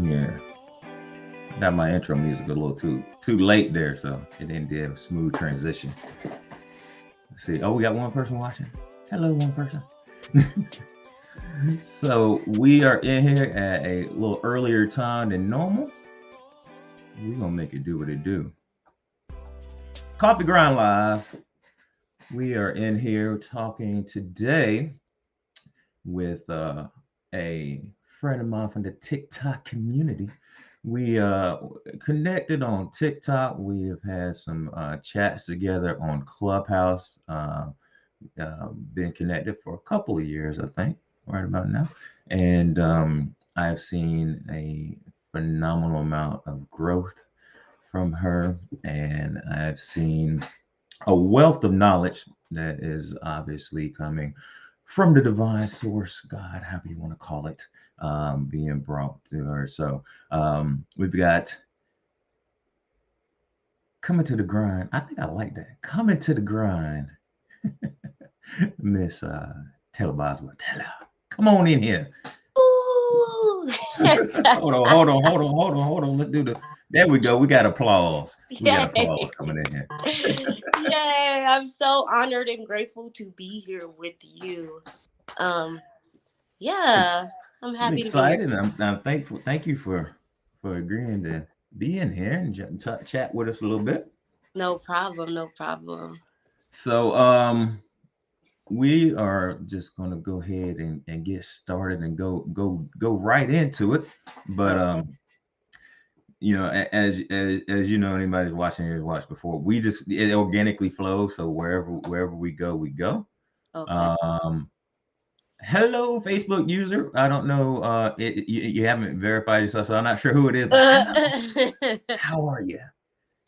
Yeah. Got my intro music a little too late there, so it didn't give a smooth transition. Let's see. Oh, we got one person watching. Hello, one person. So we are in here at a little earlier time than normal. We're gonna make it do what it do. Coffee Grind Live. We are in here talking today with a friend of mine from the TikTok community. We connected on TikTok. We have had some chats together on Clubhouse. Been connected for a couple of years, I think, right about now. And I've seen a phenomenal amount of growth from her, and I've seen a wealth of knowledge that is obviously coming from the divine source, God, however you want to call it, being brought to her. So we've got coming to the grind. I think I like that. Coming to the grind, Miss Tayler Boswell. Taylor, come on in here. Ooh. hold on. Let's do the. There we go. We got applause. We got applause Yay. coming in here. Yay. I'm so honored and grateful to be here with you. Um, Ex- yeah, I'm I'm happy to be here. excited. I'm thankful. Thank you for agreeing to be in here and chat with us a little bit. No problem, no problem. So we are just gonna go ahead and get started and go right into it. But Okay. as you know, anybody's watching here has watched before. We just it organically flows. So wherever we go, we go. Okay. Um, hello, Facebook user. I don't know. You haven't verified yourself, so I'm not sure who it is. But Uh, hello, how are you?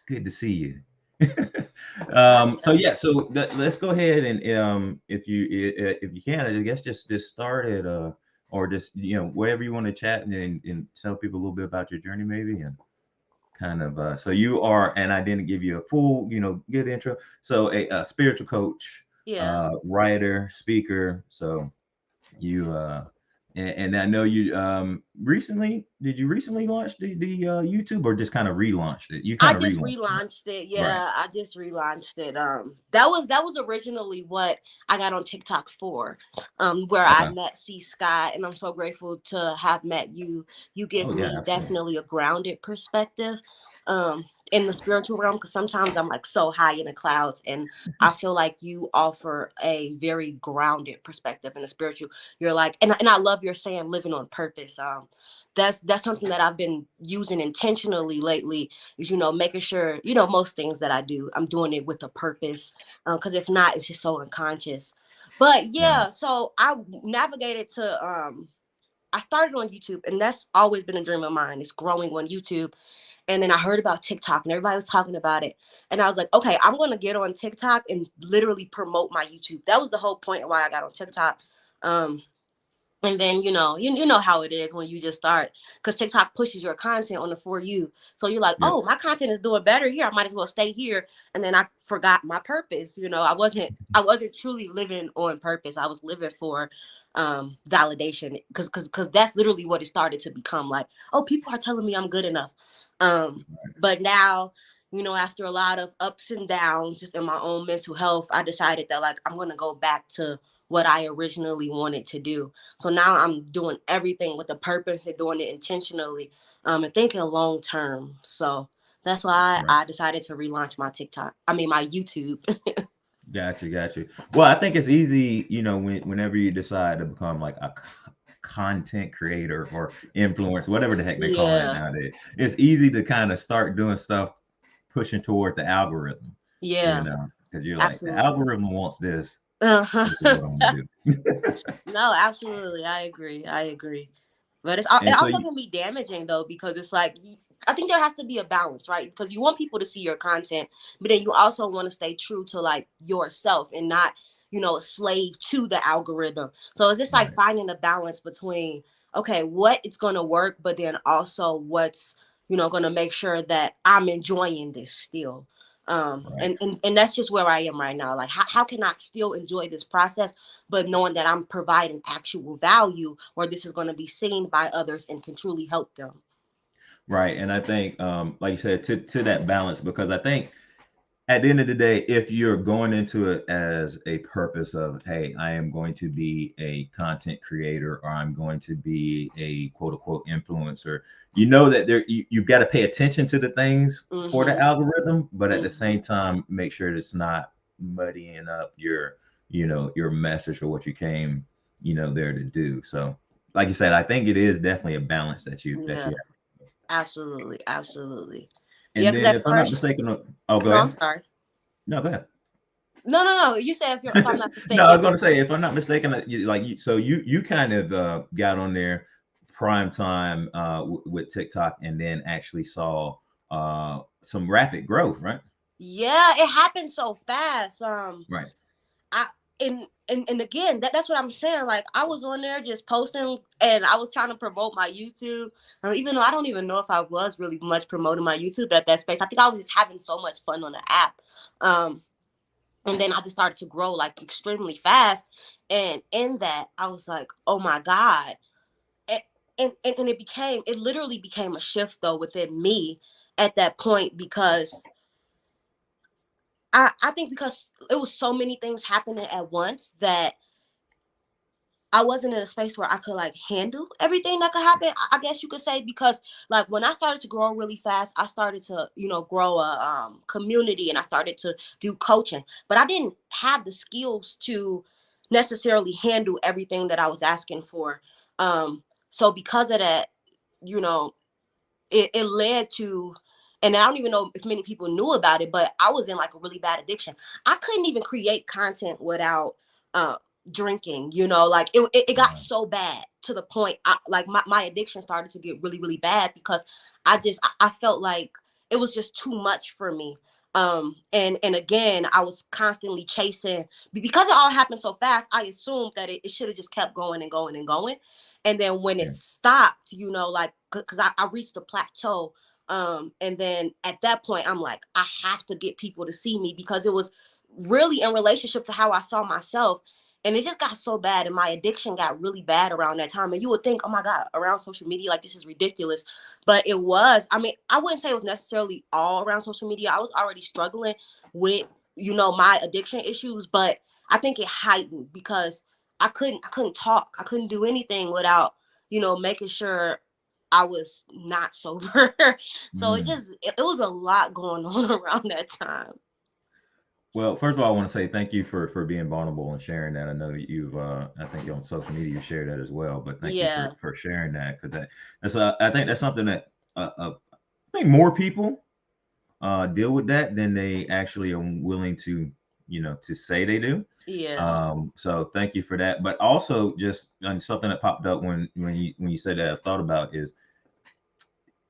Good to see you. So Hiya. yeah, so let's go ahead and if you can, I guess just start it or just wherever you want to chat and tell people a little bit about your journey maybe and kind of so you are, and I didn't give you a full good intro. So a spiritual coach, Yeah. writer, speaker. So you and I know you recently did you recently launch the YouTube or just kind of relaunched it? You I kind of just relaunched it, relaunched it. right? Yeah, I just relaunched it. That was originally what I got on TikTok for. Where I Okay. met C Scott, and I'm so grateful to have met you. You give Oh yeah, me absolutely. definitely a grounded perspective. In the spiritual realm, because sometimes I'm like so high in the clouds, and I feel like you offer a very grounded perspective in the spiritual. You're like, and I love your saying living on purpose. That's something that I've been using intentionally lately, is making sure most things that I do, I'm doing it with a purpose, because if not, it's just so unconscious. But Right. yeah, so I navigated to I started on YouTube, and that's always been a dream of mine, is growing on YouTube. And then I heard about TikTok, and everybody was talking about it, and I was like, okay, I'm going to get on TikTok and literally promote my YouTube. That was the whole point of why I got on TikTok. um and then you know how it is when you just start, because TikTok pushes your content on the for you. So you're like, Yep. oh, my content is doing better here, I might as well stay here. And then I forgot my purpose. I wasn't truly living on purpose. I was living for validation, because that's literally what it started to become. Like, oh, people are telling me I'm good enough. But now, after a lot of ups and downs just in my own mental health, I decided that, like, I'm going to go back to what I originally wanted to do. So now I'm doing everything with a purpose and doing it intentionally, and thinking long term. So that's why Right. I decided to relaunch my TikTok. I mean, my YouTube. Got you. Well, I think it's easy, whenever you decide to become like a content creator or influencer, whatever the heck they're calling it Yeah. nowadays. It's easy to kind of start doing stuff pushing toward the algorithm, Yeah. because you're like, the Absolutely. algorithm wants this. Uh-huh. This is what I'm gonna do. No, absolutely. I agree. I agree. But And it so, also can be damaging though, because it's like, I think there has to be a balance, right? Because you want people to see your content, but then you also want to stay true to like yourself and not, a slave to the algorithm. So it's just like right, finding a balance between, okay, what it's going to work, but then also what's, going to make sure that I'm enjoying this still. Right. And that's just where I am right now. Like, how can I still enjoy this process, but knowing that I'm providing actual value, or this is going to be seen by others and can truly help them. Right. And I think, like you said, to that balance, because I think at the end of the day, if you're going into it as a purpose of, hey, I am going to be a content creator, or I'm going to be a quote unquote influencer, you know that you've got to pay attention to the things for the Mm-hmm. algorithm, but at the Mm-hmm. same time, make sure it's not muddying up your, your message or what you came, there to do. So, like you said, I think it is definitely a balance that Yeah, you have. absolutely, absolutely. Yeah, And because then at if I'm not first, mistaken, oh, go no, I'm ahead. sorry. No, go ahead. No, no, no. You said if I'm not No, I was mistaken. going to say, if I'm not mistaken, so you kind of got on there prime time with TikTok, and then actually saw some rapid growth, right? Yeah, it happened so fast. Right. I and again, that's what I'm saying. Like, I was on there just posting, and I was trying to promote my YouTube. Even though I don't even know if I was really much promoting my YouTube at that space. I think I was just having so much fun on the app. Um, and then I just started to grow like extremely fast. And in that, I was like, oh my God. And, and it literally became a shift though within me at that point, because I think because it was so many things happening at once that I wasn't in a space where I could like handle everything that could happen. I guess you could say, because like when I started to grow really fast, I started to, grow a community, and I started to do coaching, but I didn't have the skills to necessarily handle everything that I was asking for. So because of that, you know, it led to, and I don't even know if many people knew about it, but I was in like a really bad addiction. I couldn't even create content without uh, drinking, like it got Wow. so bad to the point like my addiction started to get really, really bad, because I felt like it was just too much for me. And again, I was constantly chasing, because it all happened so fast. I assumed that it should have just kept going and going and going. And then when it Yeah. stopped, like, because I reached a plateau. And then at that point, I'm like, I have to get people to see me, because it was really in relationship to how I saw myself. And it just got so bad, and my addiction got really bad around that time. And you would think, oh my God, around social media, like, this is ridiculous. But it was, I mean, I wouldn't say it was necessarily all around social media. I was already struggling with, my addiction issues, but I think it heightened because I couldn't talk. I couldn't do anything without, making sure I was not sober. So Mm. it was a lot going on around that time. Well, first of all, I want to say thank you for being vulnerable and sharing that. I know that you've, I think on social media you shared that as well, but thank you Yeah. for sharing that, because that's I think that's something that I think more people deal with that than they actually are willing to, to say they do. Yeah. So thank you for that. But also, just something that popped up when you said that, I thought about is,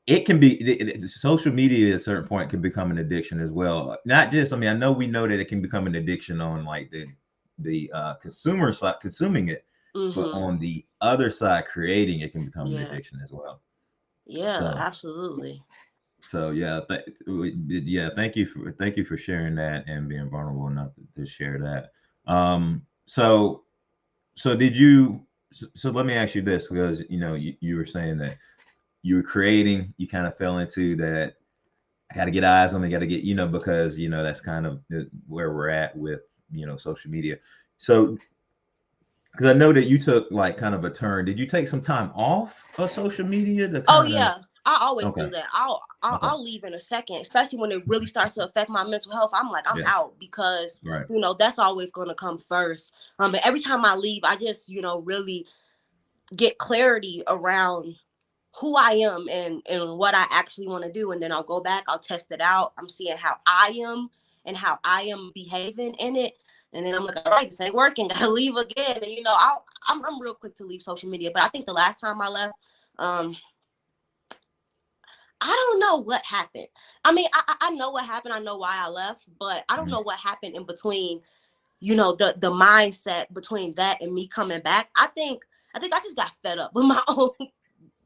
it can be social media at a certain point can become an addiction as well. Not just, I mean, I know we know that it can become an addiction on like the consumer side consuming it, but Mhm. on the other side creating it can become an Yeah. addiction as well. Yeah, So absolutely. yeah, yeah, thank you for sharing that and being vulnerable enough to share that. So did you, so let me ask you this, because you were saying that you were creating, you kind of fell into that, I got to get eyes on me, got to get, because that's kind of where we're at with social media. So because I know that you took like kind of a turn. Did you take some time off of social media to Oh kind of? yeah, I always Okay. do that. I'll Okay. leave in a second, especially when it really starts to affect my mental health. I'm like, I'm Yeah. out, because Right. that's always going to come first. And every time I leave, I just really get clarity around who I am and what I actually want to do, and then I'll go back, I'll test it out. I'm seeing how I am and how I am behaving in it, and then I'm like, all right, this ain't working, gotta leave again. And I'm real quick to leave social media, but I think the last time I left, um, I don't know what happened. I mean, I know what happened. I know why I left, but I don't Mhm. know what happened in between. The mindset between that and me coming back. I think I just got fed up with my own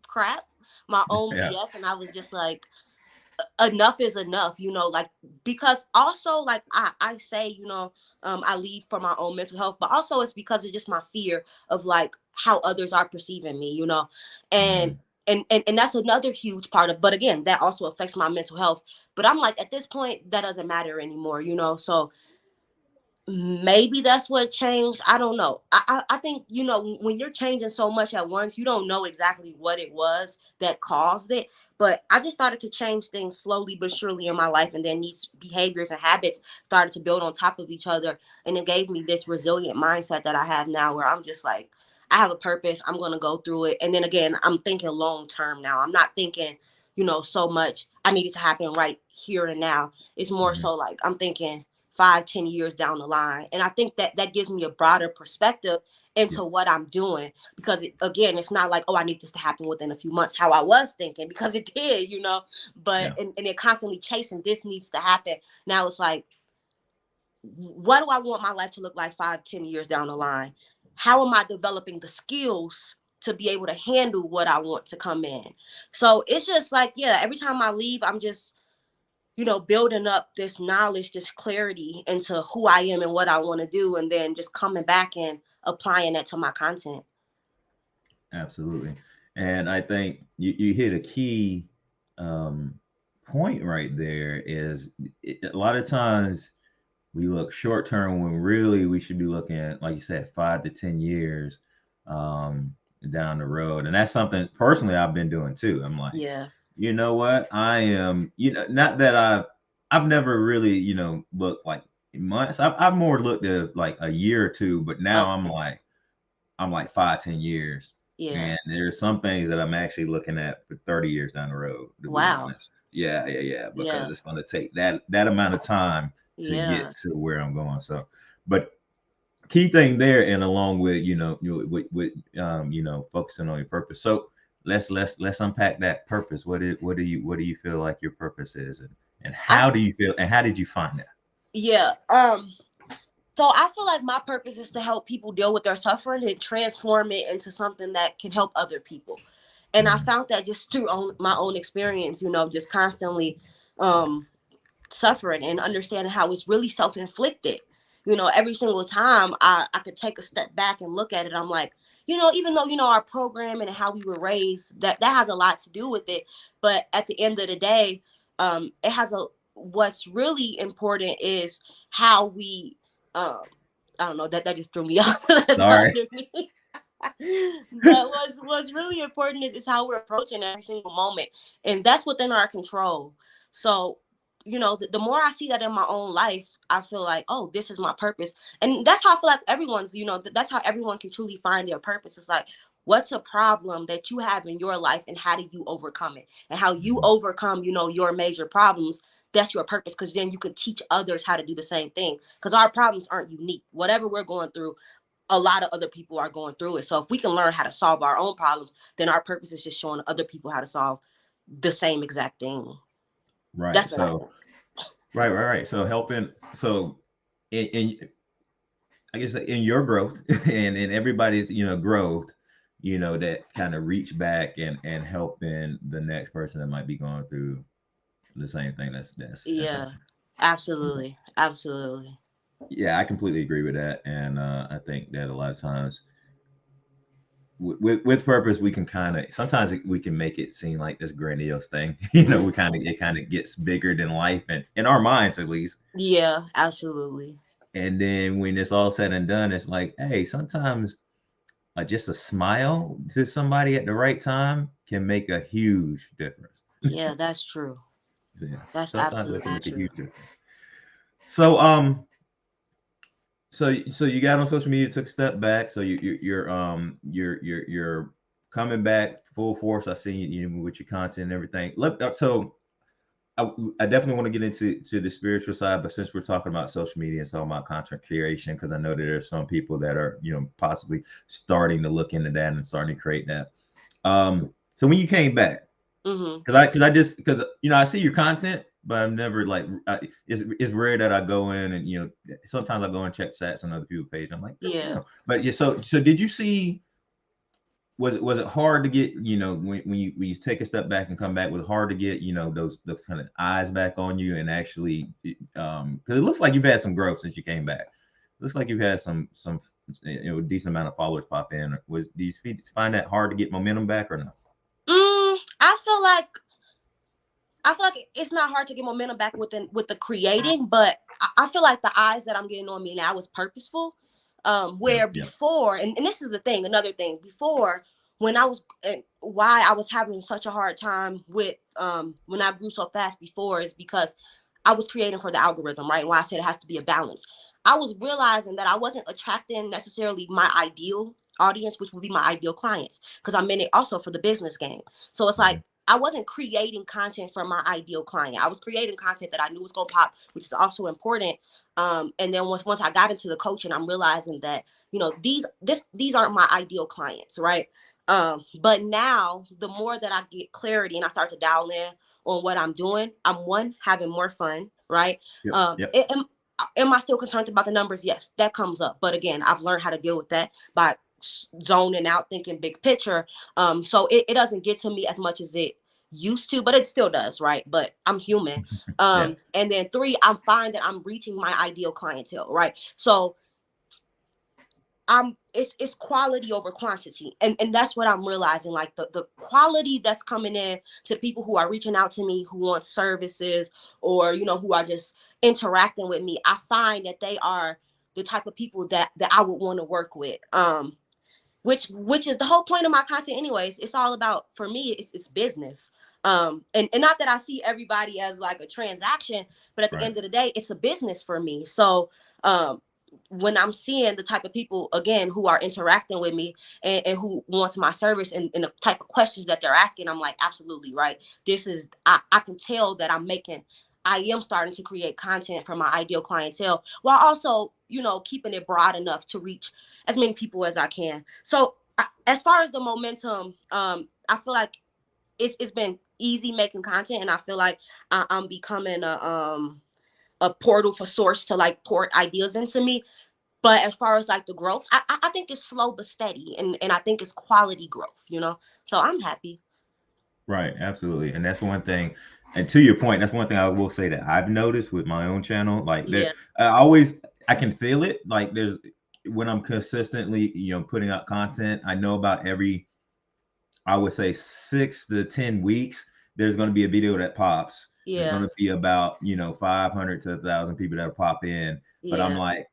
crap, my own Yeah. BS, and I was just like, enough is enough, like, because also, like, I say, I leave for my own mental health, but also it's because it's just my fear of like how others are perceiving me, and Mhm. and that's another huge part of, but again, that also affects my mental health. But I'm like, at this point, that doesn't matter anymore, so maybe that's what changed. I don't know. I think, when you're changing so much at once, you don't know exactly what it was that caused it. But I just started to change things slowly but surely in my life, and then these behaviors and habits started to build on top of each other, and it gave me this resilient mindset that I have now, where I'm just like, I have a purpose, I'm going to go through it. And then again, I'm thinking long term now. I'm not thinking, so much I need it to happen right here and now. It's more Mhm. so like I'm thinking 5, 10 years down the line. And I think that that gives me a broader perspective Yeah. into what I'm doing, because again, it's not like, oh, I need this to happen within a few months, how I was thinking, because it did, but Yeah. and it constantly chasing this needs to happen. Now it's like, what do I want my life to look like 5, 10 years down the line? How am I developing the skills to be able to handle what I want to come in? So it's just like, yeah, every time I leave, I'm just, building up this knowledge, this clarity into who I am and what I want to do, and then just coming back and applying that to my content. Absolutely. And I think you hit a key um, point right there. Is a lot of times we look short term when really we should be looking at, like you said, 5 to 10 years um, down the road. And that's something personally I've been doing too. I'm like, Yeah. you know what? I am, not that I've never really, looked like months. I've more looked at like a year or two, but now I'm Okay. like, 5, 10 years. Yeah. And there's some things that I'm actually looking at for 30 years down the road, to be Wow. honest. Yeah, yeah, yeah. Because Yeah. it's going to take that amount of time to Yeah. get to where I'm going. So, but key thing there, and along with focusing on your purpose. So let's unpack that purpose. What do you feel like your purpose is, and I how do you feel, and how did you find that? yeah. So I feel like my purpose is to help people deal with their suffering and transform it into something that can help other people. And I Mhm. found that just through my own experience, just constantly um suffering and understanding how it's really self-inflicted. Every single time I could take a step back and look at it, I'm like, even though, our programming and how we were raised, that has a lot to do with it. But at the end of the day, it has a what's really important is how we um I don't know, that just threw me off the Sorry. other me. But what's really important is how we're approaching every single moment, and that's within our control. So, the more I see that in my own life, I feel like, oh, this is my purpose. And that's how I feel like everyone's, that's how everyone can truly find their purpose. It's like, what's a problem that you have in your life, and how do you overcome it? And how you Mhm. overcome, your major problems, that's your purpose, because then you can teach others how to do the same thing, because our problems aren't unique. Whatever we're going through, a lot of other people are going through it. So if we can learn how to solve our own problems, then our purpose is just showing other people how to solve the same exact thing. Right. That's what I So think. right. So helping. So in I guess in your growth and in everybody's growth, that kind of reach back and helping the next person that might be going through the same thing that's Yeah, happening. Okay. absolutely, absolutely. Yeah, I completely agree with that, and I think that a lot of times with purpose we can kind of sometimes we can make it seem like this grandiose thing. We it kind of gets bigger than life, and in our minds at least. Yeah, absolutely. And then when it's all said and done, it's like, hey, sometimes just a smile to somebody at the right time can make a huge difference. Yeah, that's true. Yeah, That's sometimes it can absolutely make a true. huge difference. So you got on social media, took a step back. So you're coming back full force. I see with your content and everything. So I definitely want to get into the spiritual side, but since we're talking about social media and talking about content creation, because I know that there are some people that are possibly starting to look into that and starting to create that. So when you came back, Mm-hmm. because I see your content, but I've never it's rare that I go in and sometimes I go and check stats on other people's page. I'm like, Yeah. but yeah. So did you see was it hard to get, when you take a step back and come back, was it hard to get, those kind of eyes back on you and actually, because it looks like you've had some growth since you came back. Looks like you've had some decent amount of followers pop in. Do you find that hard to get momentum back or no? I feel like it's not hard to get momentum back with the creating, but I feel like the eyes that I'm getting on me now is purposeful. Where Yeah. before, and this is the thing, another thing, before, when I was, why I was having such a hard time with when I grew so fast before, is because I was creating for the algorithm, right? Why I said it has to be a balance. I was realizing that I wasn't attracting necessarily my ideal audience, which would be my ideal clients, because I'm in it also for the business game. So it's like, I wasn't creating content for my ideal client. I was creating content that I knew was gonna pop, which is also important. And then once I got into the coaching, I'm realizing that, these aren't my ideal clients, right? But now the more that I get clarity and I start to dial in on what I'm doing, I'm having more fun, right? Yep. Yep. Am I still concerned about the numbers? Yes, that comes up. But again, I've learned how to deal with that by zoning out, thinking big picture. So it doesn't get to me as much as it used to, but it still does, right? But I'm human. Yeah. And then 3, I'm fine that I'm reaching my ideal clientele, right? So it's quality over quantity, and that's what I'm realizing. Like the quality that's coming in to people who are reaching out to me, who want services, or who are just interacting with me, I find that they are the type of people that I would want to work with. Which is the whole point of my content anyways. It's all about, for me, it's business. And not that I see everybody as like a transaction, but at the Right. end of the day, it's a business for me. So when I'm seeing the type of people, again, who are interacting with me, and who wants my service, and the type of questions that they're asking, I'm like, absolutely, right. This is, I can tell that I am starting to create content for my ideal clientele, while also, keeping it broad enough to reach as many people as I can. So as far as the momentum, I feel like it's been easy making content, and I feel like I'm becoming a portal for source to like pour ideas into me. But as far as like the growth, I think it's slow but steady, and I think it's quality growth. So I'm happy. Right, absolutely. And that's one thing. And to your point, that's one thing I will say that I've noticed with my own channel. Like there, Yeah, I can feel it. Like there's when I'm consistently, putting out content, I know about every, I would say 6 to 10 weeks, there's going to be a video that pops. There's going yeah, to be about, 500 to 1,000 people that pop in. But I'm yeah, like,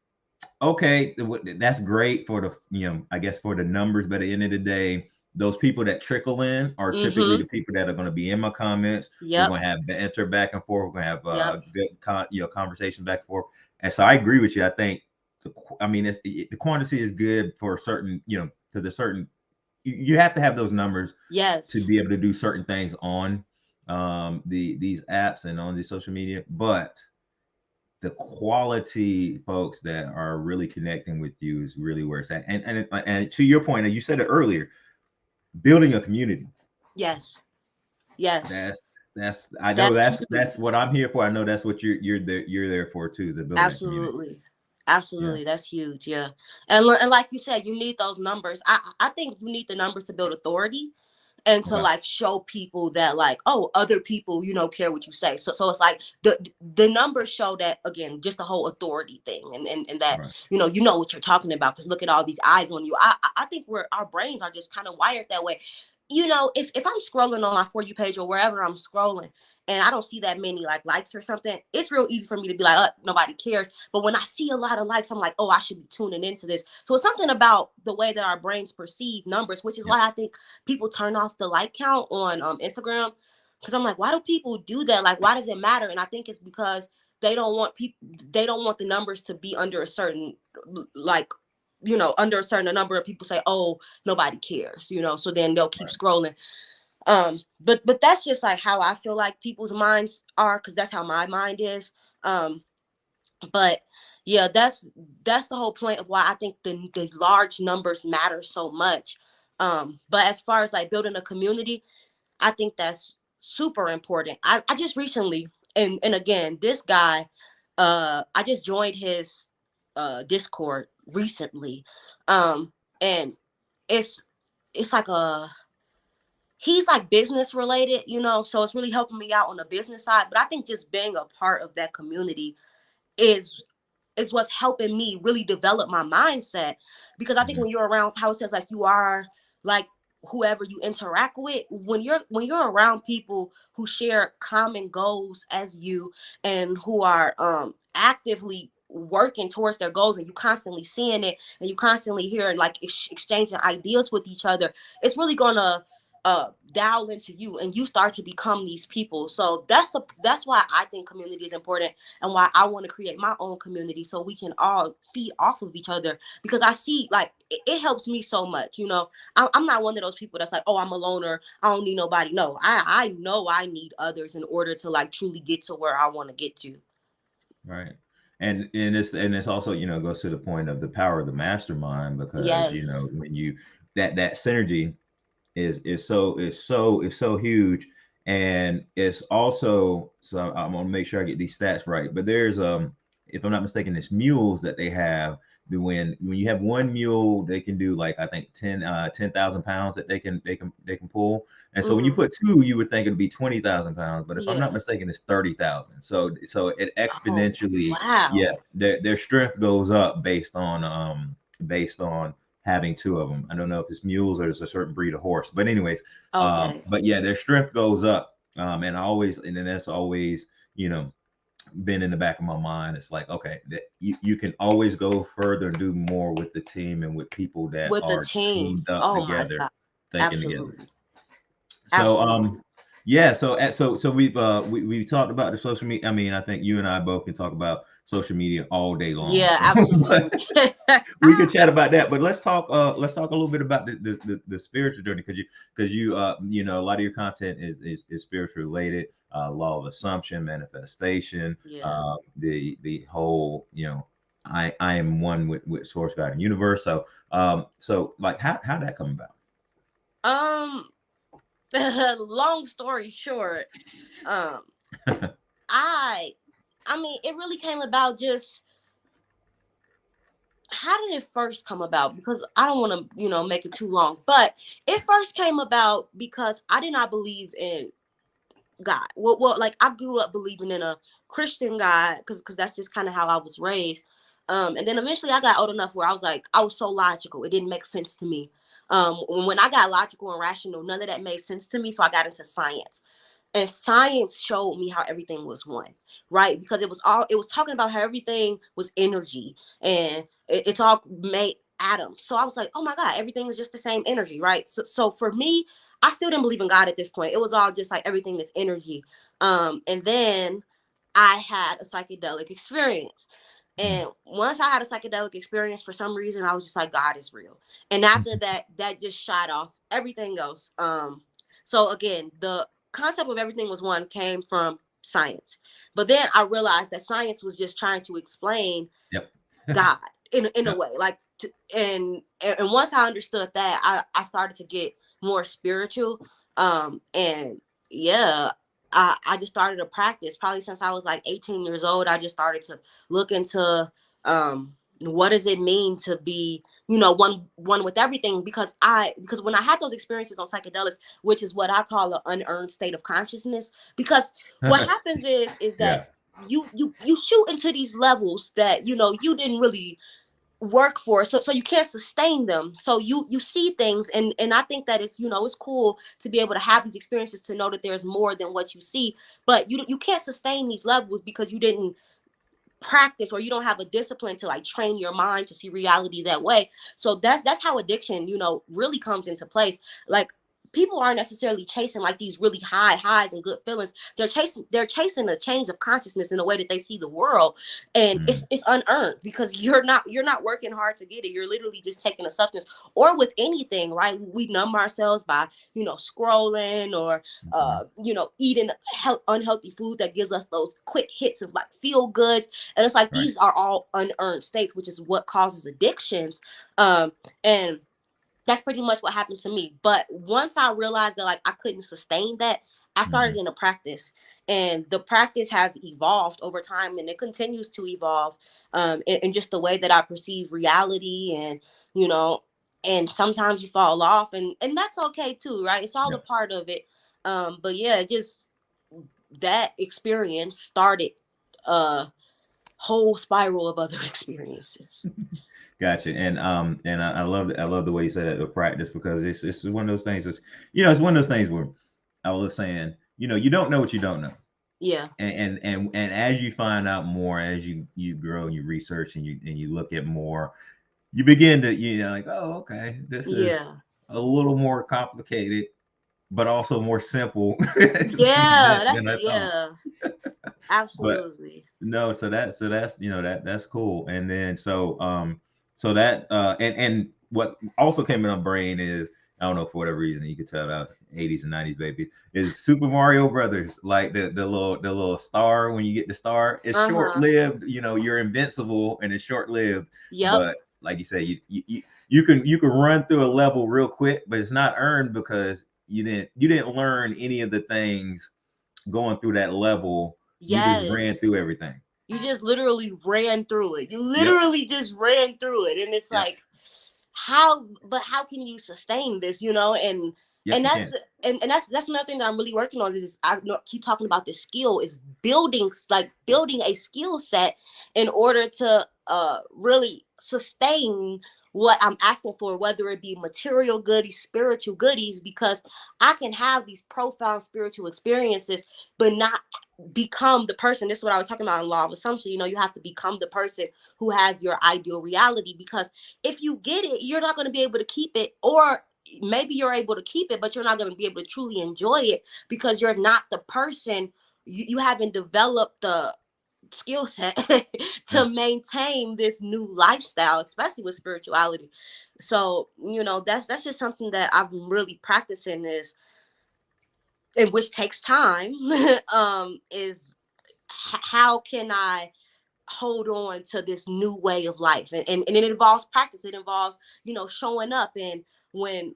okay, that's great for the, I guess for the numbers, but at the end of the day, those people that trickle in are typically mm-hmm, the people that are going to be in my comments. We're yep, going to have banter back and forth. We're going to have yep, good conversation back and forth. And so I agree with you. I think I mean the quantity is good for certain, because there's certain, you have to have those numbers to yes, be able to do certain things on these apps and on the social media, but the quality folks that are really connecting with you is really where it's at. And to your point, and you said it earlier, building a community. yes, yes, That's I know that's that's huge. what I'm here for. I know that's what you're there for too, is to building that community. Absolutely. Yeah. Absolutely. That's huge. Yeah. And like you said, you need those numbers. I think you need the numbers to build authority, and to Okay. like show people that, like, oh, other people, care what you say. So it's like the numbers show that, again, just the whole authority thing, and that, Right. you know what you're talking about, because look at all these eyes on you. I think our brains are just kind of wired that way. If I'm scrolling on my For You page or wherever I'm scrolling, and I don't see that many like likes or something, it's real easy for me to be like, nobody cares. But when I see a lot of likes, I'm like, oh, I should be tuning into this. So it's something about the way that our brains perceive numbers, which is Yep. why I think people turn off the like count on Instagram. Because I'm like, why do people do that? Like, why does it matter? And I think it's because they don't want the numbers to be under a certain, like, under a certain number of people say, oh, nobody cares, so then they'll keep Right. scrolling. But that's just like how I feel like people's minds are, because that's how my mind is. But yeah, that's the whole point of why I think the large numbers matter so much. But as far as like building a community, I think that's super important. I just recently, and again, this guy, I just joined his Discord recently. And it's it's like he's like business related, you know, so it's really helping me out on the business side. But I think just being a part of that community is what's helping me really develop my mindset. Because I think Mhm. when you're around, how it says like you are like whoever you interact with, when you're around people who share common goals as you, and who are actively working towards their goals, and you constantly seeing it, and you constantly hearing like exchanging ideas with each other, it's really gonna dial into you, and you start to become these people. So that's why I think community is important, and why I want to create my own community, so we can all feed off of each other. Because I see like it helps me so much, you know. I'm not one of those people that's like, oh, I'm a loner, I don't need nobody. No, I know I need others in order to like truly get to where I want to get to. Right. And it's also, goes to the point of the power of the mastermind, because Yes. when you that synergy is so huge. And it's also, so I'm gonna make sure I get these stats right, but there's if I'm not mistaken, it's mules that they have. When you have one mule, they can do like, I think 10,000 pounds that they can pull. And so when you Hmm. put two, you would think it'd be 20,000 pounds, but if I'm not Yeah. mistaken, it's 30,000. So it Oh exponentially, yeah, wow. their strength goes up based on having two of them. I don't know if it's mules or it's a certain breed of horse, but anyways, Okay. but yeah, their strength goes up. And then that's always, been in the back of my mind. It's like, okay, that you can always go further and do more with the team and with people that With the are team, teamed up oh my together, god. thinking together. Absolutely. So Absolutely. yeah, so we've talked about the social media. I mean, I think you and I both can talk about social media all day long. Yeah, So absolutely. but we could chat about that. But let's talk a little bit about the spiritual journey, because a lot of your content is spiritual related. Law of assumption, manifestation, Yeah. the whole, I am one with source, God, and universe. So like, how did that come Um, long story short, um, about? I I mean, it really came about just how did it first come about? Because I don't want to, make it too long, but it first came about because I did not believe in God. Well, like I grew up believing in a Christian God, because that's just kind of how I was raised. And then eventually I got old enough where I was like, I was so logical, it didn't make sense to me. When I got logical and rational, none of that made sense to me. So I got into science, and science showed me how everything was one, right? Because it was talking about how everything was energy, and it's all made atoms. So I was like, oh my god, everything is just the same energy, right? So for me, I still didn't believe in God at this point. It was all just like everything is energy. And then I had a psychedelic experience. And once I had a psychedelic experience, for some reason, I was just like, God is real. And after that, that just shot off everything else. So again, the concept of everything was one came from science. But then I realized that science was just trying to explain Yep. God in a Yep. way. Like and once I understood that, I started to get more spiritual. And yeah, I just started to practice probably since I was like 18 years old. I just started to look into what does it mean to be, one with everything. Because when I had those experiences on psychedelics, which is what I call an unearned state of consciousness. Because what happens is that Yeah. you shoot into these levels that you didn't really work for, so you can't sustain them. So you see things, and I think that it's cool to be able to have these experiences, to know that there's more than what you see. But you can't sustain these levels because you didn't practice, or you don't have a discipline to like train your mind to see reality that way. So that's how addiction really comes into place. Like, people aren't necessarily chasing like these really high highs and good feelings. They're chasing a change of consciousness in the way that they see the world. And Mm, it's unearned, because you're not working hard to get it. You're literally just taking a substance. Or with anything, right? We numb ourselves by scrolling, or mhm. eating unhealthy food that gives us those quick hits of like feel goods. And it's like Right. these are all unearned states, which is what causes addictions. And that's pretty much what happened to me. But once I realized that like I couldn't sustain that, I started Mhm. in a practice, and the practice has evolved over time, and it continues to evolve, in just the way that I perceive reality. And you know and sometimes you fall off, and that's okay too, right? It's all a Yeah. part of it. But yeah, just that experience started a whole spiral of other experiences. Gotcha. And I love the way you said that, the practice, because it's one of those things. It's, it's one of those things where I was saying, you don't know what you don't know. Yeah. And as you find out more, as you grow and you research and you look at more, you begin to, like, oh, okay, this is Yeah. a little more complicated, but also more simple Yeah. than That's I it. thought. Yeah. But Absolutely. no, so that's that's cool. And then so that and what also came in my brain is, I don't know, for whatever reason, you could tell that I was 80s and 90s baby, is Super Mario Brothers, like the little star. When you get the star, it's short Uh-huh. lived. You're invincible and it's short lived. Yep. But like you say, you can run through a level real quick, but it's not earned because you didn't learn any of the things going through that level. You just ran Yes. through everything. You just literally ran through it. You Yep. literally just ran through it. And it's Yep. like, how can you sustain this, and Yep. You that's can. and that's another thing that I'm really working on, is I keep talking about this skill, is building a skill set in order to really sustain what I'm asking for, whether it be material goodies, spiritual goodies, because I can have these profound spiritual experiences but not become the person. This is what I was talking about in law of assumption. You have to become the person who has your ideal reality, because if you get it, you're not going to be able to keep it, or maybe you're able to keep it, but you're not going to be able to truly enjoy it, because you're not the person. You haven't developed the skill set to Yeah. maintain this new lifestyle, especially with spirituality. So that's just something that I'm really practicing, is, and which takes time. Is how can I hold on to this new way of life, and it involves practice. It involves showing up, and when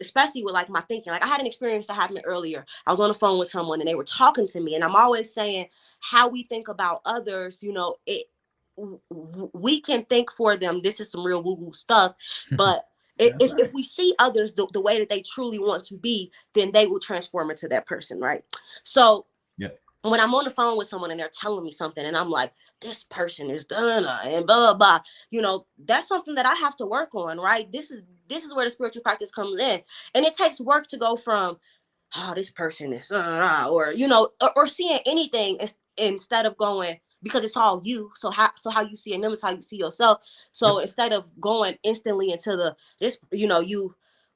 especially with like my thinking. Like, I had an experience that happened earlier. I was on the phone with someone and they were talking to me, and I'm always saying how we think about others, we can think for them. This is some real woo woo stuff, but That's if right. we see others the way that they truly want to be, then they will transform into that person, right? So Yep. when I'm on the phone with someone and they're telling me something and I'm like, this person is done and blah, blah, blah, that's something that I have to work on, right? This is where the spiritual practice comes in. And it takes work to go from, oh, this person is, or, or seeing anything instead of going, because it's all you. So how you see them is how you see yourself. So Yep. instead of going instantly into this,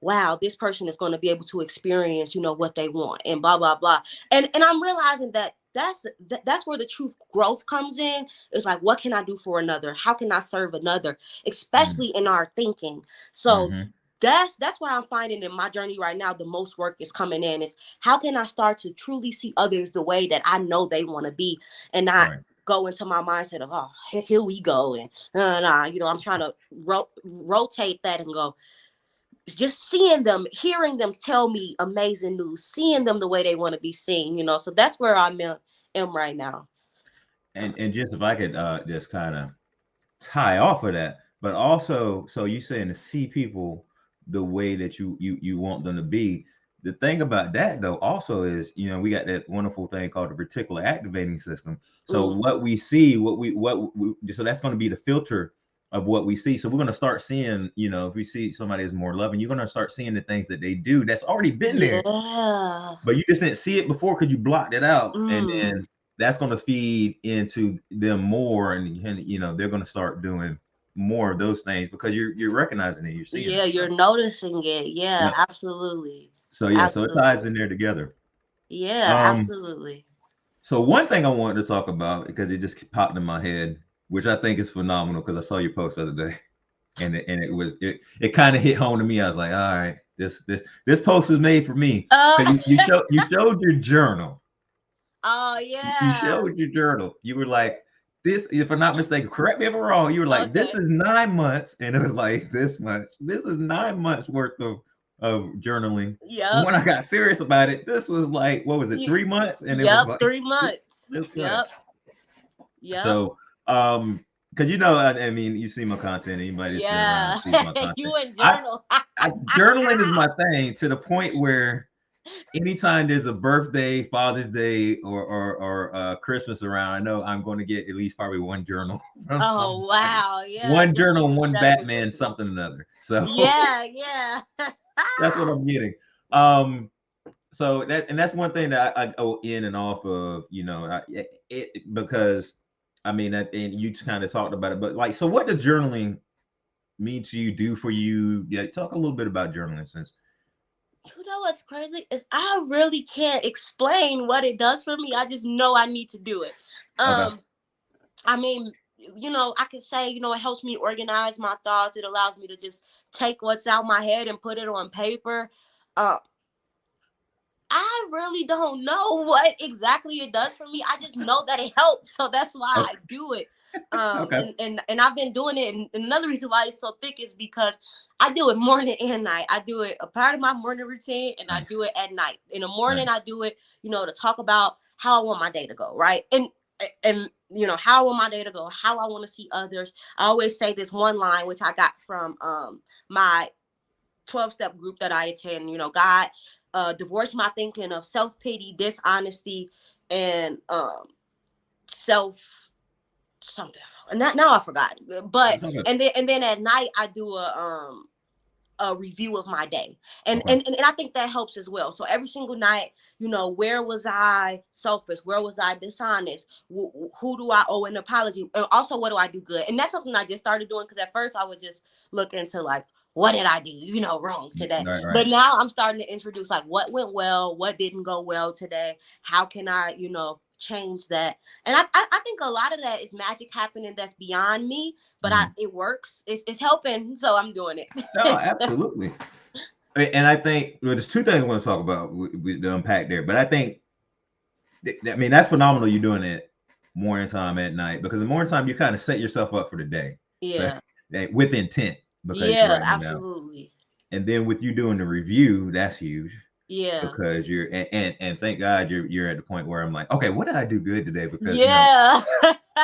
wow, this person is going to be able to experience, what they want, and blah, blah, blah. And I'm realizing that that's where the true growth comes in. It's like, what can I do for another? How can I serve another, Mm. especially in our thinking? So Mm-hmm. that's what I'm finding in my journey right now. The most work is coming in, is how can I start to truly see others the way that I know they want to be, and not Right. go into my mindset of, oh, here we go, and I'm trying to rotate that and go, just seeing them, hearing them tell me amazing news, seeing them the way they want to be seen, so that's where am right now. And just, if I could just kind of tie off of that, but also, so you saying to see people the way that you want them to be. The thing about that though also is, we got that wonderful thing called the reticular activating system. So Mm, what we see, so that's going to be the filter of what we see. So we're going to start seeing, if we see somebody is more loving, you're going to start seeing the things that they do that's already been there, yeah. but you just didn't see it before because you blocked it out. And Mm, then that's going to feed into them more, and they're going to start doing more of those things because you're recognizing it, you're seeing yeah, it. you're So noticing it. Yeah, yeah. absolutely. So yeah, so it ties Absolutely. in there together. Yeah, um absolutely. so one thing I wanted to talk about, because it just popped in my head, which I think is phenomenal, because I saw your post the other day, and it kind of hit home to me. I was like, all right, this post was made for me, uh, because you showed your journal. oh You yeah. showed your journal. You were like, this, if I'm not mistaken, correct me if I'm wrong. You were like, this Okay. is 9 months, and it was like this much. This is 9 months worth of journaling. And Yep. when I got serious about it, this was like, what was it, 3 months? And it was Yep, like 3 this months. this much. Yep. Yep. So um because you know, I mean, you see my content. Anybody that's been around Yeah. sees my content. You and I, journal. journaling is my thing to the point where anytime there's a birthday, Father's Day, or Christmas around, I know I'm going to get at least probably one journal from Oh somebody. wow. Yeah, One journal, definitely, one definitely. Batman, something or another. So Yeah, yeah. that's what I'm getting. Um, so that's one thing that I go in and off of, you know, because I mean, and you kind of talked about it, but like, so what does journaling mean to you? Do for you? Yeah, talk a little bit about journaling, since. You know what's crazy is I really can't explain what it does for me. I just know I need to do it. Okay. I mean, I could say, it helps me organize my thoughts. It allows me to just take what's out my head and put it on paper. Uh, I really don't know what exactly it does for me. I just know that it helps, so that's why Oh, I do it. okay. And I've been doing it, and another reason why it's so thick is because I do it morning and night. I do it a part of my morning routine, and I do Nice. it at night. In the morning, I Nice. do it, to talk about how I want my day to go, right? And how I want my day to go, how I want to see others. I always say this one line, which I got from my 12-step group that I attend. God divorced my thinking of self-pity, dishonesty, and self something. And now I forgot. But It's okay. and then at night I do a review of my day, and, Okay. and and I think that helps as well. So every single night, where was I selfish, where was I dishonest, who do I owe an apology, and also what do I do good. And that's something I just started doing, because at first I would just look into like, what did I do wrong today. Right. But Right. now I'm starting to introduce like what went well, what didn't go well today, how can I change that. And I think a lot of that is magic happening that's beyond me, but Mhm. it works. It's helping, so I'm doing No, it. absolutely. And I think, well, there's two things I want to talk about with the unpack there. But I think, I mean, that's phenomenal. You're doing it morning time at night, because the morning time you kind of set yourself up for the day. So Yeah. with intent, because you're Yeah, writing it down. absolutely. And then with you doing the review, that's huge, Yeah. because you're and thank God you're at the point where I'm like, okay, what did I do good today? Because Yeah.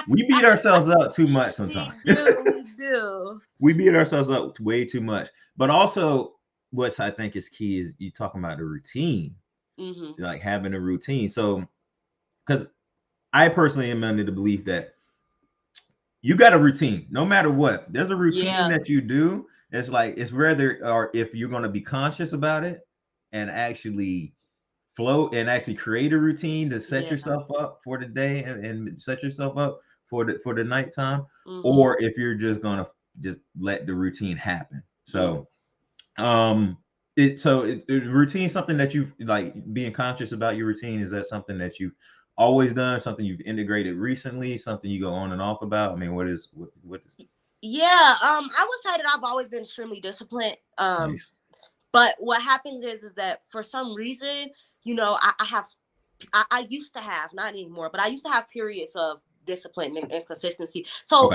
we beat ourselves up too much sometimes. We do. We do. We beat ourselves up way too much. But also, what I think is key is you talking about the routine, Hmm. like having a routine. So, because I personally am under the belief that you got a routine, no matter what. There's a routine Yeah. that you do. It's like, it's rather, or if you're going to be conscious about it and actually flow and actually create a routine to set Yeah. yourself up for the day, and set yourself up for the nighttime, Hmm. or if you're just gonna just let the routine happen. Hmm. So routine, something that you like, being conscious about your routine, is that something that you've always done, something you've integrated recently, something you go on and off about? I mean, what is Yeah. I would say that I've always been extremely disciplined. nice? But what happens is that for some reason, I have I used to have, not anymore, but I used to have periods of discipline and consistency. Okay. So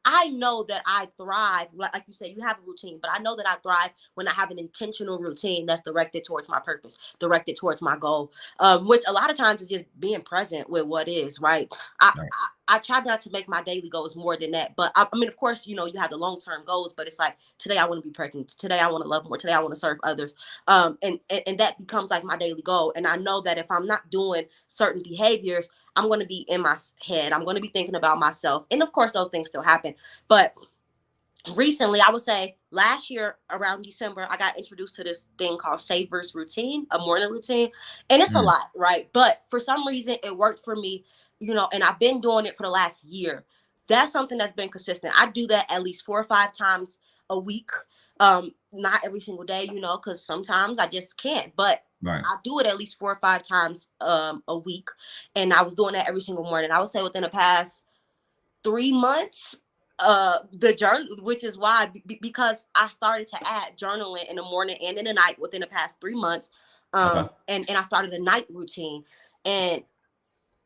I know that I thrive, like you said, you have a routine, but I know that I thrive when I have an intentional routine that's directed towards my purpose, directed towards my goal, which a lot of times is just being present with what is, right? I, All right. I try not to make my daily goals more than that. But I mean, of course, you have the long-term goals, but it's like, today I want to be pregnant. Today I want to love more. Today I want to serve others. And that becomes like my daily goal. And I know that if I'm not doing certain behaviors, I'm going to be in my head. I'm going to be thinking about myself. And of course, those things still happen. But recently, I would say last year around December, I got introduced to this thing called Savers routine, a morning routine. And it's a Mm, lot, right? But for some reason, it worked for me, and I've been doing it for the last year. That's something that's been consistent. I do that at least 4 or 5 times a week. Not every single day, because sometimes I just can't. But right. I do it at least 4 or 5 times a week. And I was doing that every single morning. I would say within the past 3 months, the journal, which is why, because I started to add journaling in the morning and in the night within the past 3 months. Okay. And I started a night routine, and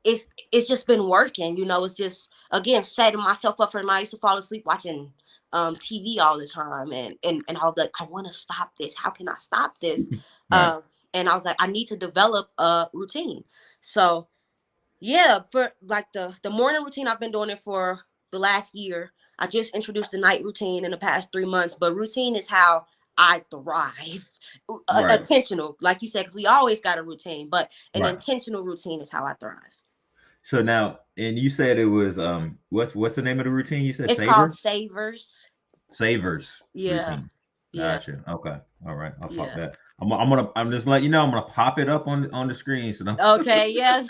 it's just been working. It's just, again, setting myself up for the night. I used to fall asleep watching TV all the time, and I was like, I want to stop this. How can I stop this? Right. And I was like, I need to develop a routine. So yeah, for like the morning routine, I've been doing it for the last year. I just introduced the night routine in the past 3 months, but routine is how I thrive. Right. Intentional, like you said, because we always got a routine, but an Right. intentional routine is how I thrive. So now, and you said it was what's the name of the routine? You said It's called Savor? Savers. Savers Yeah, routine. yeah, Gotcha. Okay. All right. I'll pop yeah. that. I'm just letting you know I'm gonna pop it up on the screen. So Okay, yes.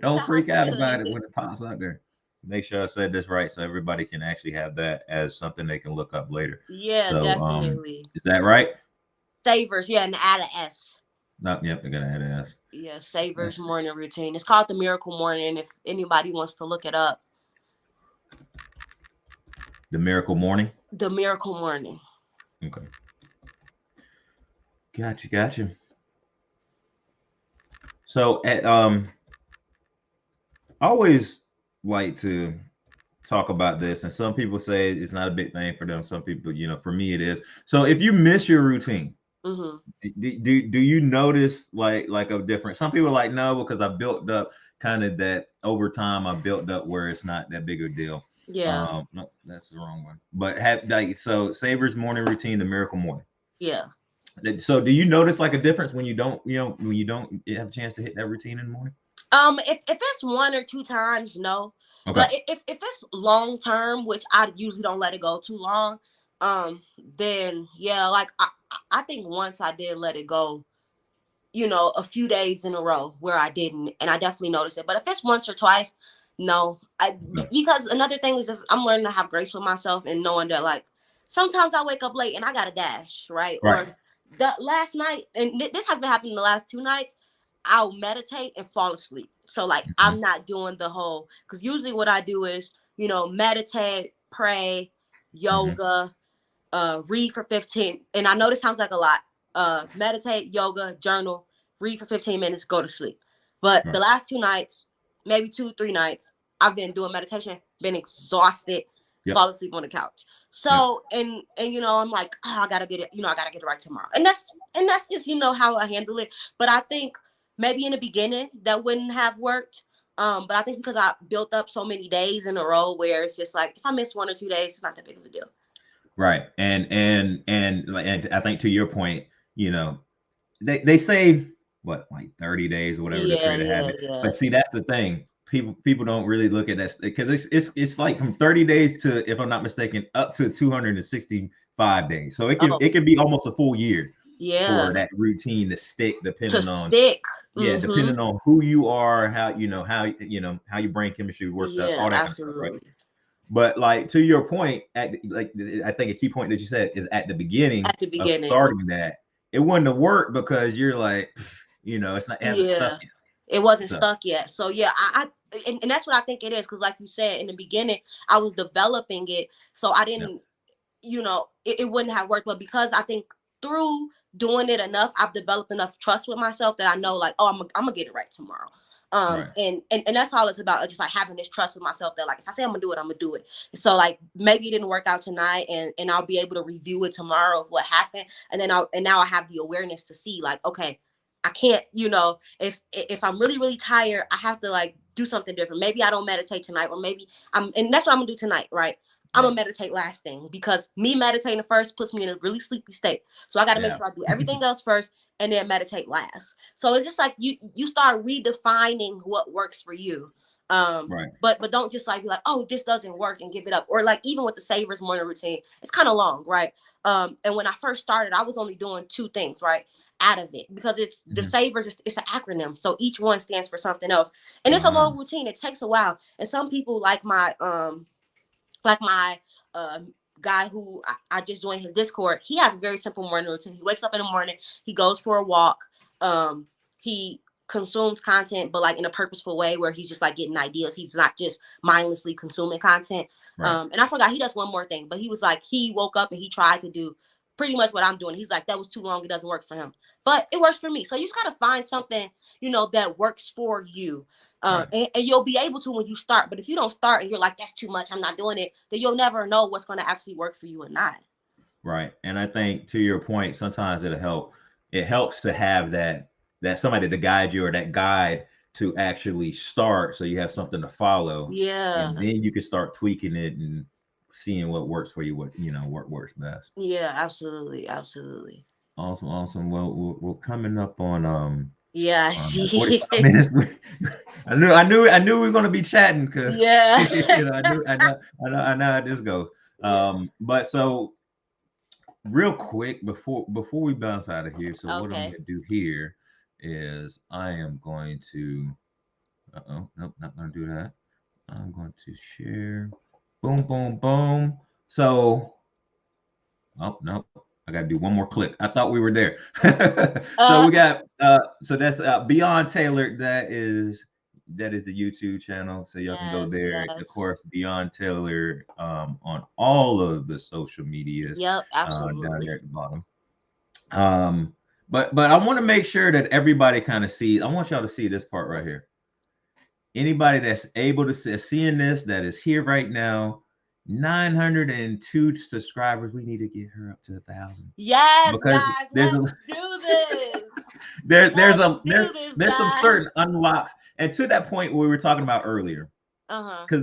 don't freak Sounds out about good. it when it pops up there. Make sure I said this right so everybody can actually have that as something they can look up later. Yeah, So definitely. is that right? Savers, yeah, and add a S. No, yep, I gotta add an S. Yeah, Savers That's morning routine. It's called the Miracle Morning. If anybody wants to look it up, the miracle morning. the Miracle Morning. Okay. Gotcha. So at I always like to talk about this, and some people say it's not a big thing for them. Some people, for me it is. So if you miss your routine, Mm-hmm. do you notice like a difference? Some people are like, no, because I built up kind of that over time. I built up where it's not that big a deal. Yeah, No, that's the wrong one. But have like so Saber's morning routine, the miracle morning. yeah. So do you notice like a difference when you don't, when you don't have a chance to hit that routine in the morning? If it's 1 or 2 times, no. Okay. But if it's long term, which I usually don't let it go too long, then yeah, like I think once I did let it go, a few days in a row where I didn't, and I definitely noticed it. But if it's once or twice, no. Okay. Because another thing is just I'm learning to have grace with myself and knowing that like sometimes I wake up late and I got to dash, right? Right. Or the last night, and this has been happening the last 2 nights. I'll meditate and fall asleep. So like Mhm. I'm not doing the whole, because usually what I do is meditate, pray, Mhm. yoga, read for 15, and I know this sounds like a lot. Meditate, yoga, journal, read for 15 minutes, go to sleep. But the Right. last 2 nights, maybe 2 3 nights, I've been doing meditation, been exhausted, Yep. fall asleep on the couch. Yep. So and I'm like, oh, I gotta get it, I gotta get it right tomorrow. And that's just how I handle it. But I think maybe in the beginning that wouldn't have worked. But I think because I built up so many days in a row where it's just like if I miss 1 or 2 days, it's not that big of a deal. Right. And I think to your point, you know, they say what like 30 days or whatever to Yeah, create a yeah, habit. yeah. But see, that's the thing. People don't really look at that because it's like from 30 days to, if I'm not mistaken, up to 265 days. So Oh, it can be almost a full year for yeah. that routine to stick, To depending on, stick. yeah, Mm-hmm. depending on who you are, how your brain chemistry works out, Yeah, all that kind of stuff, right? absolutely. But like to your point, like I think a key point that you said is at the beginning At the of beginning. starting that, it wouldn't have worked because you're like, it hasn't stuck Yeah. yet. It wasn't So stuck yet. So yeah, and that's what I think it is. Cause like you said in the beginning, I was developing it. So I yeah, didn't, it wouldn't have worked. But because I think through doing it enough, I've developed enough trust with myself that I know like, oh, I'm gonna get it right tomorrow. right, And that's all it's about. Just like having this trust with myself that like if I say I'm gonna do it, I'm gonna do it. So like maybe it didn't work out tonight, and I'll be able to review it tomorrow of what happened, and then now I have the awareness to see like, okay, I can't, if I'm really really tired, I have to like do something different. Maybe I don't meditate tonight, or maybe and that's what I'm gonna do tonight, right? I'm right, gonna meditate last thing because me meditating first puts me in a really sleepy state. So I got to make yeah, sure I do everything else first and then meditate last. So it's just like you start redefining what works for you. right, But don't just like be like, oh, this doesn't work and give it up. Or like even with the Savers morning routine, it's kind of long, right? And when I first started, I was only doing 2 things, right? Out of it because it's the mhm, Savers, it's an acronym. So each one stands for something else. And it's a uh, long routine. It takes a while. And some people like my guy who I just joined his Discord, he has a very simple morning routine. He wakes up in the morning, he goes for a walk, he consumes content, but like in a purposeful way where he's just like getting ideas. He's not just mindlessly consuming content. right, And I forgot he does one more thing, but he was like, he woke up and he tried to do pretty much what I'm doing. He's like, that was too long. It doesn't work for him, but it works for me. So you just got to find something, that works for you. right, And you'll be able to when you start. But if you don't start and you're like, that's too much, I'm not doing it, then you'll never know what's going to actually work for you or not. right. And I think to your point, sometimes it'll help. It helps to have that somebody to guide you, or that guide to actually start, so you have something to follow, Yeah. and then you can start tweaking it and seeing what works for you, what works best. Yeah, absolutely. Absolutely. Awesome, awesome. Well, we're coming up on Yeah, I 45 see. minutes. I knew we were going to be chatting because Yeah. I know how this goes. Yeah. But so real quick before we bounce out of here, so what I'm Okay. going to do here is I am going to. Nope, not going to do that. I'm going to share. Boom, boom, boom. So, oh no, I got to do one more click. I thought we were there. So Uh, we got so that's Beyond Taylor. That is the YouTube channel, so y'all can go yes, there. Of yes. course, Beyond Taylor on all of the social medias Yep, down there absolutely. at the bottom. Um, but I want to make sure that everybody kind of sees. I want y'all to see this part right here. Anybody that's able to seeing this that is here right now, 902 subscribers. We need to get her up to 1,000 Yes, because guys, there's a let's do this. there there's Let's a do this, there's some certain guys. unlocks, and to that point we were talking about earlier, Uh-huh. because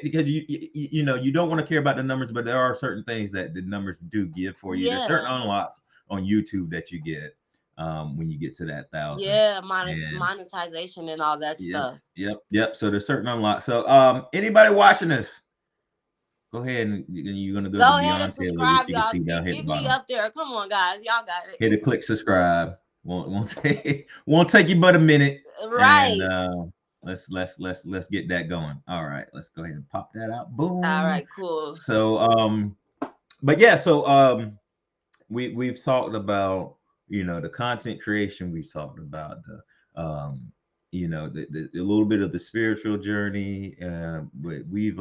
because you don't want to care about the numbers, but there are certain things that the numbers do give for you. There's certain Yeah. unlocks on YouTube that you get when you get to that 1,000, Yeah, and monetization and all that yep, stuff. yep. So there's certain unlocks. So anybody watching this, go ahead and you're gonna go to Go ahead and Beyond Taylor, which subscribe, you can y'all. see down here at the Get me bottom. up there. Come on, guys. Y'all got Hit it. the click subscribe. Won't take you but a minute, and Right. let's get that going. All right, let's go ahead and pop that out. All Boom. right, cool. So but yeah, so we've talked about the content creation. We've talked about the a little bit of the spiritual journey. But we've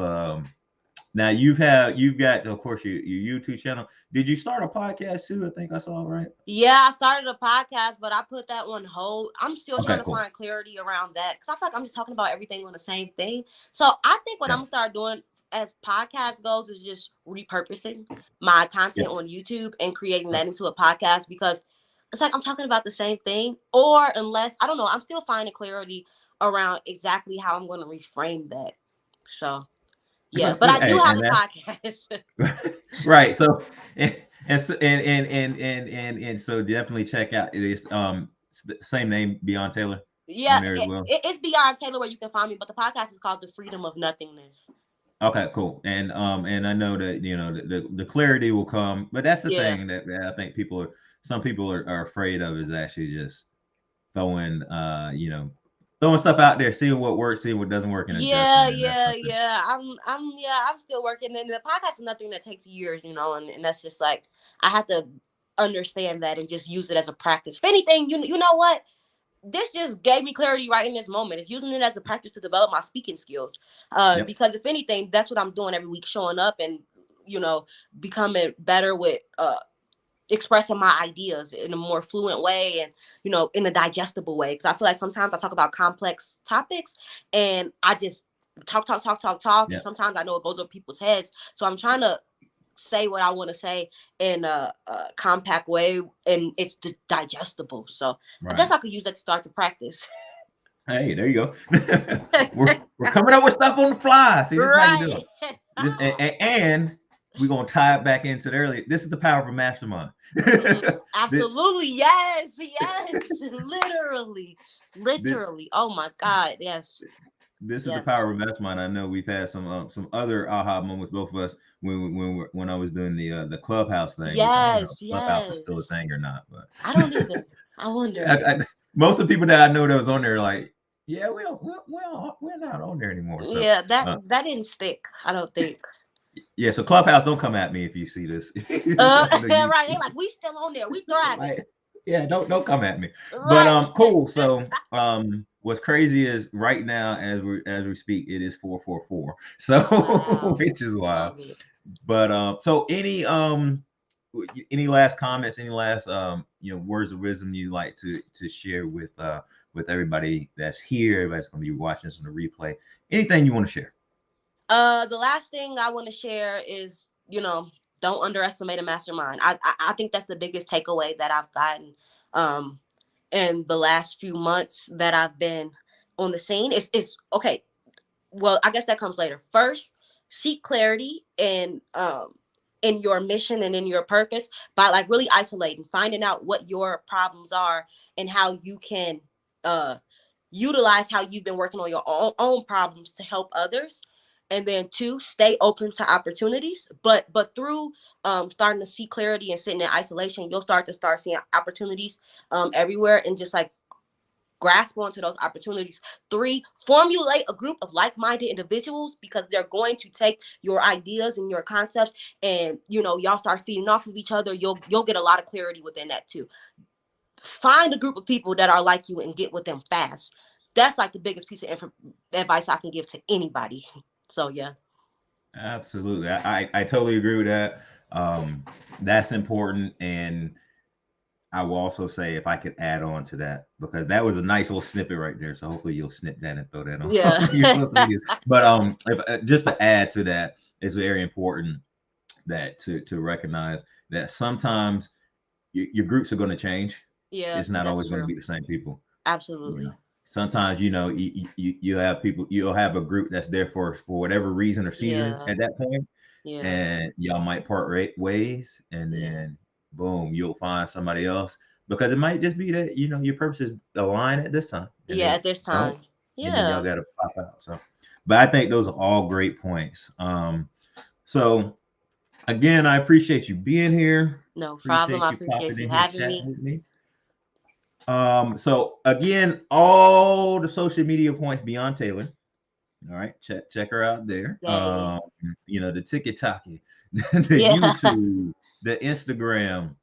now you've got, of course, your YouTube channel. Did you start a podcast too? I think I saw, right? Yeah, I started a podcast, but I put that on hold. I'm still trying Okay, to cool. find clarity around that because I feel like I'm just talking about everything on the same thing. So I think what I'm Yeah, gonna start doing as podcast goes is just repurposing my yeah, content on YouTube and creating that into a podcast because it's like I'm talking about the same thing. Or unless I don't know, I'm still finding clarity around exactly how I'm going to reframe that. So yeah, but I do hey, have and a that podcast. right. So and so definitely check out it is same name, Beyond Taylor, Yeah, on there as well. it's Beyond Taylor where you can find me, but the podcast is called The Freedom of Nothingness. Okay, cool. And I know that the clarity will come, but that's the Yeah. thing that I think some people are afraid of, is actually just throwing throwing stuff out there, seeing what works, seeing what doesn't work, and adjusting Yeah, and that yeah, type of thing. yeah. I'm still working, and the podcast is nothing that takes years, and that's just like I have to understand that and just use it as a practice. If anything, you know what? This just gave me clarity right in this moment. It's using it as a practice to develop my speaking skills. Yep. Because if anything, that's what I'm doing every week, showing up and you know becoming better with expressing my ideas in a more fluent way and in a digestible way, because I feel like sometimes I talk about complex topics and I just talk, and Yep. sometimes I know it goes over people's heads, so I'm trying to say what I want to say in a compact way and it's digestible. So I guess Right. I could use that to start to practice. Hey, there you go. we're coming up with stuff on the fly. See, this is how you do Right. it. And we're gonna tie it back into the earlier. This is the power of a mastermind. this, Absolutely. Yes. Yes. Literally. this, Literally. Oh my God. Yes. this is the Yes. power of investment. I know we've had some other aha moments, both of us, when I was doing the clubhouse thing, which I don't know if Yes. clubhouse is still a Yes. thing or not, I don't but either. I wonder. most of the people that I know that was on there like, yeah, we're not on there anymore. So Yeah, that uh, that didn't stick, I don't think. yeah, so clubhouse, don't come at me if you see this. I know you Right. They like, we still on there. We thriving. like, yeah, don't come at me. But Right. cool. So what's crazy is right now as we speak, it is 4:44. So Wow. which is wild. Love it. But so any last comments, any last words of wisdom you like to share with everybody that's here, everybody's gonna be watching this on the replay. Anything you want to share? The last thing I want to share is, don't underestimate a mastermind. I think that's the biggest takeaway that I've gotten um in the last few months that I've been on the scene, it's okay. Well, I guess that comes later. First, seek clarity in your mission and in your purpose by like really isolating, finding out what your problems are and how you can uh utilize how you've been working on your own problems to help others. And then two, stay open to opportunities. But through starting to see clarity and sitting in isolation, you'll start seeing opportunities everywhere, and just like grasp onto those opportunities. Three, formulate a group of like-minded individuals, because they're going to take your ideas and your concepts, and y'all start feeding off of each other. You'll get a lot of clarity within that too. Find a group of people that are like you and get with them fast. That's like the biggest piece of advice I can give to anybody. So yeah. Absolutely. I totally agree with that. That's important. And I will also say, if I could add on to that, because that was a nice little snippet right there. So hopefully you'll snip that and throw that on Yeah. your social media. But if, just to add to that, it's very important that to recognize that sometimes your groups are going to change. Yeah, It's not that's always going to true. be the same people. Absolutely. Sometimes you have people, you'll have a group that's there for whatever reason or season Yeah. at that point, Yeah. and y'all might part ways, and Yeah. then boom, you'll find somebody else, because it might just be that your purposes align at this time, and Yeah, they at this don't, time. and then y'all Yeah. got to pop out. So, but I think those are all great points. So again, I appreciate you being here. No problem. Appreciate I you popping appreciate you in here having chatting me. with me. So again, all the social media points beyond Tayler. All right, check her out there. Yay. The TikTok, the Yeah. YouTube, the Instagram,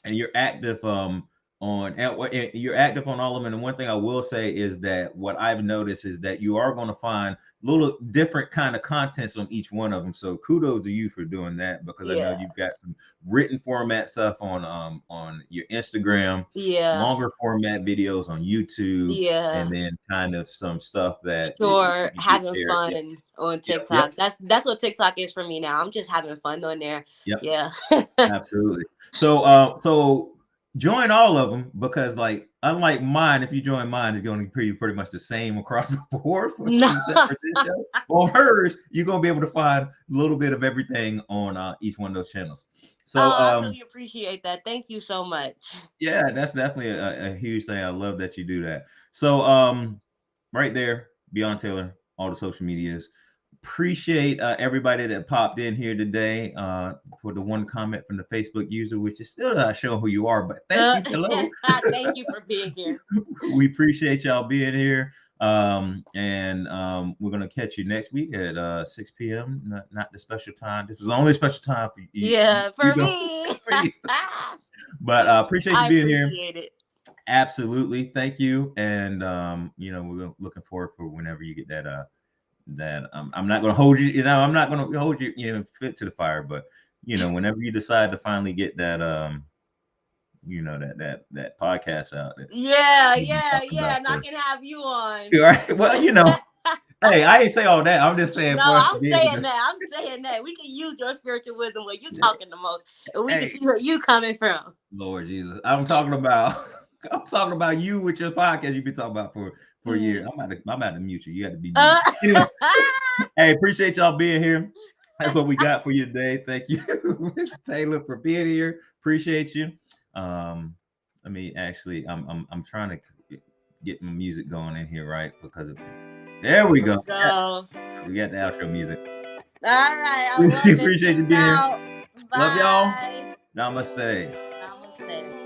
and you're active and you're active on all of them. And one thing I will say is that what I've noticed is that you are going to find little different kind of contents on each one of them. So kudos to you for doing that, because I know Yeah. you've got some written format stuff on your Instagram, Yeah. longer format videos on YouTube, Yeah. and then kind of some stuff that Sure. you Having share. Yep, fun on yep, yep, TikTok. That's what TikTok is for me now. I'm just having fun on there. yep. Yeah. Absolutely. So join all of them, because like unlike mine, if you join mine, it's going to be pretty much the same across the board, No. except for this show. On hers, you're going to be able to find a little bit of everything on each one of those channels. So Oh, I really appreciate that. Thank you so much. yeah, that's definitely a huge thing. I love that you do that. So right there, Beyond Taylor, all the social medias. Appreciate everybody that popped in here today, for the one comment from the Facebook user, which is still not showing who you are, but thank you. Hello. Thank you for being here. We appreciate y'all being here. And we're gonna catch you next week at 6 p.m. Not the special time. This was the only special time for you. Yeah, You for know, me. for you. But appreciate you I being here. appreciate it. Absolutely, thank you. And we're looking forward for whenever you get that I'm not going to hold you. I'm not going to hold you. Fit to the fire. But whenever you decide to finally get that that podcast out, that Yeah, we've been yeah, talking yeah. about And I for. can have you on. All right. Well, hey, I ain't say all that. I'm just saying No, for us to I'm be able saying to. that. I'm saying that. We can use your spiritual wisdom when you talking the most, and we can Hey, see where you coming from. Lord Jesus, I'm talking about. I'm talking about you with your podcast. You've been talking about for a year. I'm about to mute you. You got to be muted. Uh, Anyway, hey, appreciate y'all being here. That's what we got for you today. Thank you, Mr. Taylor, for being here. Appreciate you. Let me actually, I'm trying to get my music going in here, right? Because there we go. Go. We got the outro music. All right. I We love it. appreciate you Peace being here. out. Love y'all. Bye. Namaste. Namaste.